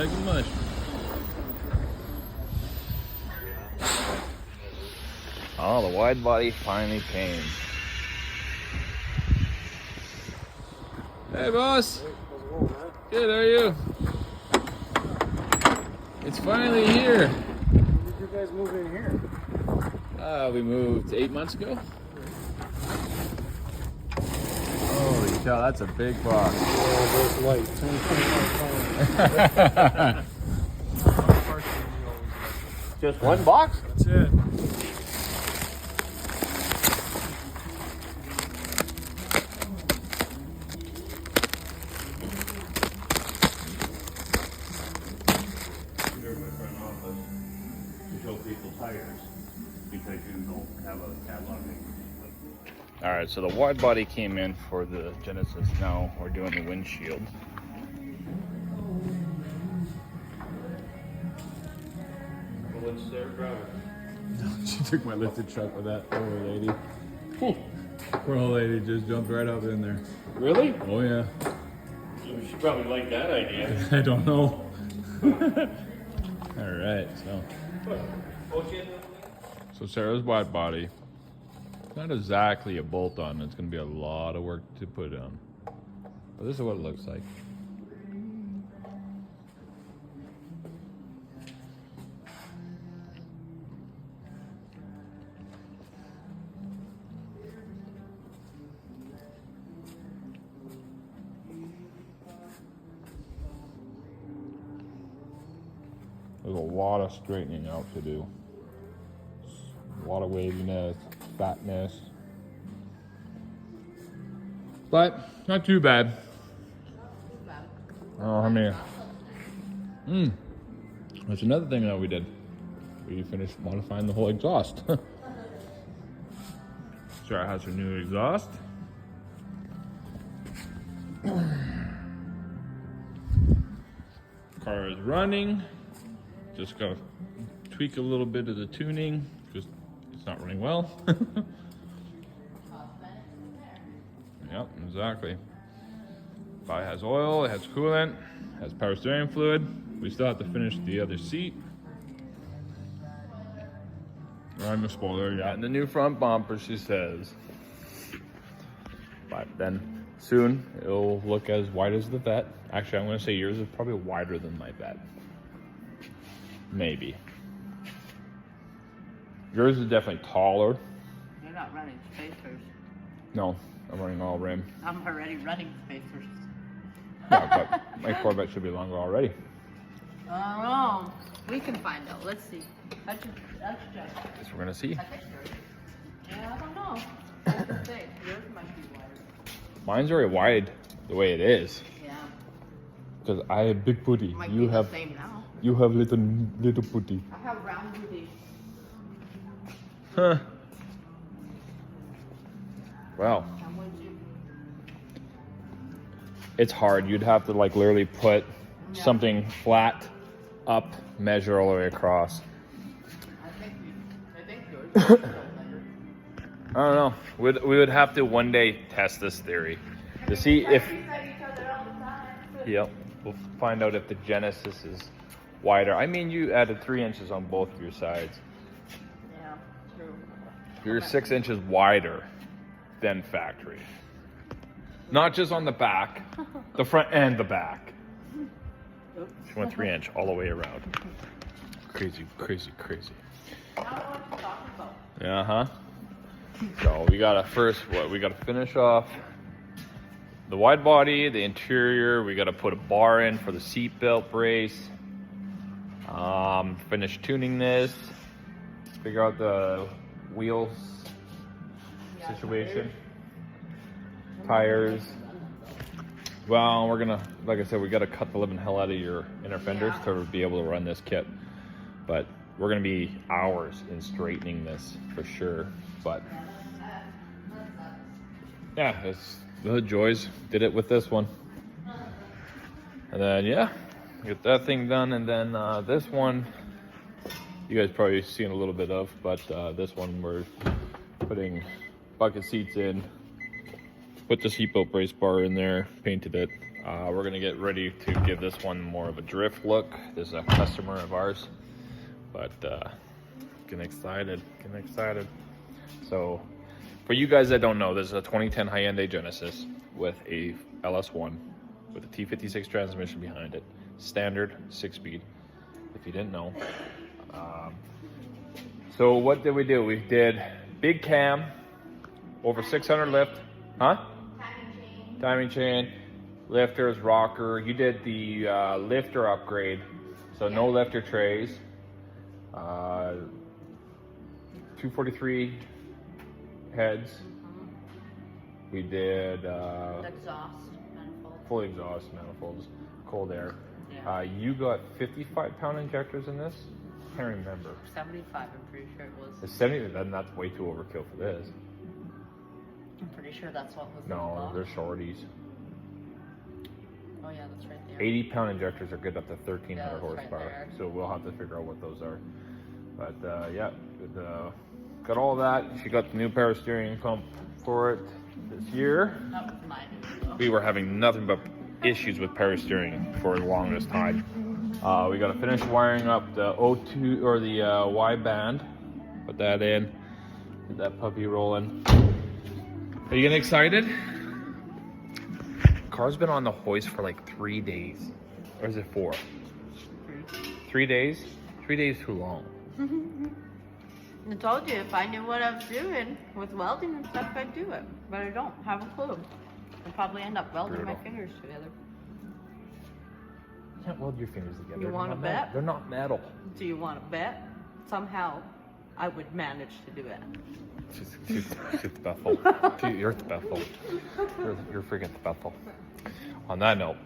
Protecting much. Oh, the wide body finally came. Hey, boss. Good, how are you? It's finally here. When did you guys move in here? We moved 8 months ago. Holy cow, that's a big box. Oh, those light. 10, 25 pounds. Just one box? That's it. Here in my front office to show people tires because you don't have a catalog. All right, so the wide body came in for the Genesis. Now we're doing the windshield. Well, let's start driving. She took my lifted truck with that poor lady. Poor old lady just jumped right up in there. Really? Oh yeah. You should probably like that idea. I don't know. All right, so Sarah's wide body. Not exactly a bolt on. It's going to be a lot of work to put on. But this is what it looks like. There's a lot of straightening out to do. A lot of waviness, fatness. But not too bad. Oh, I mean, that's another thing that we did. We finished modifying the whole exhaust. Sarah has her new exhaust. Car is running. Just gotta tweak a little bit of the tuning because it's not running well. Yep, exactly. Bike has oil, it has coolant, has power steering fluid. We still have to finish the other seat. I'm a spoiler, yeah. And the new front bumper, she says. But then soon it'll look as wide as the Vet. Actually, I'm gonna say yours is probably wider than my Vet. Maybe. Yours is definitely taller. You're not running spacers. No, I'm running all rim. I'm already running spacers. Yeah, but my Corvette should be longer already. Oh, we can find out. Let's see. That's just. Guess we're gonna see. I think yours. Yeah, I don't know. That's the thing. Yours might be wider. Mine's very wide the way it is. Yeah. Because I have big booty. Might You be have the same now. you have little booty. I have round booty. Huh. Well, I'm with you. it's hard. You'd have to like literally put something flat up, measure all the way across. I think yours is a little better. I don't know. We would have to one day test this theory to see if. We fight each other all the time. Yep. We'll find out if the Genesis is wider. I mean, you added 3 inches on both your sides. Yeah, true. You're 6 inches wider than factory. Not just on the back, the front and the back. She went 3 inch all the way around. Crazy, crazy, crazy. Now I know what you're talking about. Uh-huh. So we gotta we gotta finish off the wide body, the interior. We gotta put a bar in for the seat belt brace. Finish tuning this. Figure out the wheels situation. Tires. Well, we're gonna, like I said, we gotta cut the living hell out of your inner fenders to be able to run this kit. But we're gonna be hours in straightening this for sure. But yeah, it's the joys. Did it with this one. And then yeah, get that thing done. And then this one, you guys probably seen a little bit of, but this one we're putting bucket seats in, put the seatbelt brace bar in there, painted it. We're gonna get ready to give this one more of a drift look. This is a customer of ours, but getting excited. So for you guys that don't know, this is a 2010 Hyundai Genesis with a LS1 with a T56 transmission behind it, standard 6-speed, if you didn't know. So what did we do? We did big cam, over 600 lift, huh? Timing chain, lifters, rocker. You did the lifter upgrade, so no lifter trays. 243 heads. We did Exhaust manifold. full exhaust manifolds, cold air. Yeah. You got 55-pound injectors in this? Can't remember. 75, I'm pretty sure it was. The 70, then that's way too overkill for this. I'm pretty sure that's what was. No, they're shorties. Oh yeah, that's right there. 80-pound injectors are good up to 1,300 Yeah, that's right horsepower. there. So we'll have to figure out what those are. But yeah, got all that. She got the new power steering pump for it this year. That was mine. We were having nothing but issues with power steering for the longest time. We got to finish wiring up the O2 or the Y band. Put that in. Get that puppy rolling. Are you getting excited? Car's been on the hoist for like 3 days. Or is it 4? 3 days? 3 days too long. I told you if I knew what I was doing with welding and stuff, I'd do it. But I don't have a clue. I'll probably end up welding my fingers together. You can't weld your fingers together. You want to bet? They're not metal. Do you want to bet? Somehow, I would manage to do it. She's the Bethel. You're the Bethel. You're freaking the Bethel. On that note,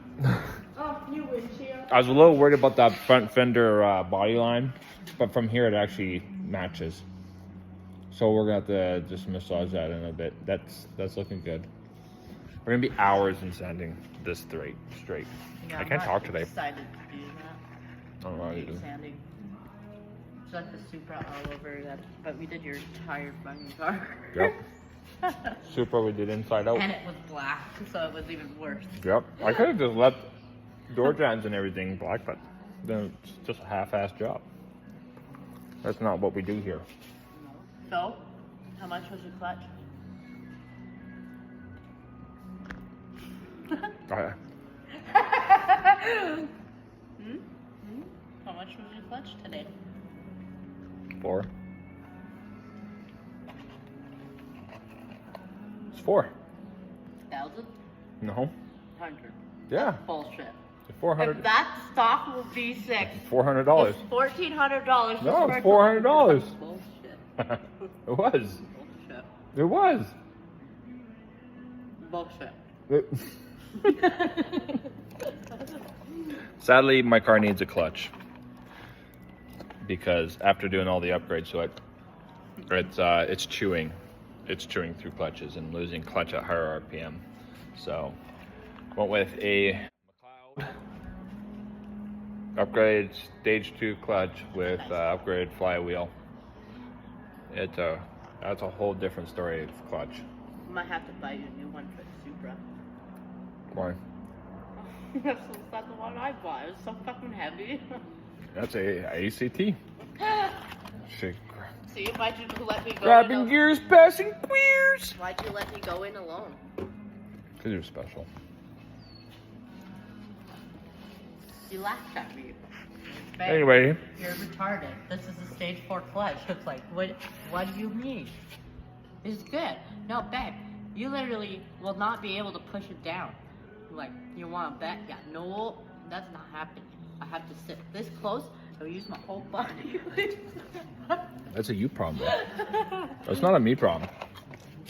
Oh, you windshield. I was a little worried about that front fender body line, but from here it actually matches. So we're gonna have to just massage that in a bit. That's looking good. We're gonna be hours in sanding this straight. Yeah, I can't I'm talk not today. Excited to do that. I don't know how you do. Sanding. It's like the Supra all over that, but we did your entire fucking car. Yep. Super, we did inside out. And it was black, so it was even worse. Yep. I could have just left door jambs and everything black, but then it's just a half-ass job. That's not what we do here. So, how much was your clutch? How much was your clutch today? 4. It's 4. 1,000? No. 100. Yeah. Bullshit. It's 400. If that stock will be $6. $400. It's $1,400. No, it's $400. Bullshit. It was. Bullshit. It was. Bullshit. Sadly, my car needs a clutch because after doing all the upgrades to it, it's chewing through clutches and losing clutch at higher RPM. So went with a McLeod upgrade stage 2 clutch with upgraded flywheel. That's a whole different story of clutch. Might have to buy you a new one for the Supra. Why? That's not the one I bought. It was so fucking heavy. That's a ACT. Shit. See, why'd you let me go Grabbing in gears, passing queers. Why'd you let me go in alone? Because you're special. You laughed at me. Babe, Anyway, you're retarded. This is a stage 4 clutch. It's like, what do you mean? It's good. No, babe, you literally will not be able to push it down. Like, you want to bet? Yeah, no, that's not happening. I have to sit this close and use my whole body. that's a you problem. That's not a me problem.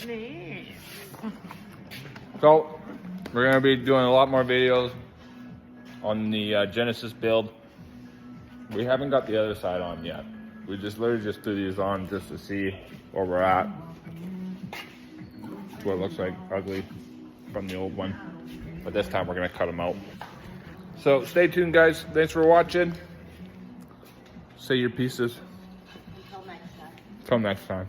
Me. So, we're going to be doing a lot more videos on the Genesis build. We haven't got the other side on yet. We just literally just threw these on just to see where we're at. What it looks like, ugly from the old one. But this time we're going to cut them out. So stay tuned, guys. Thanks for watching. Say your pieces. Until next time. Till next time.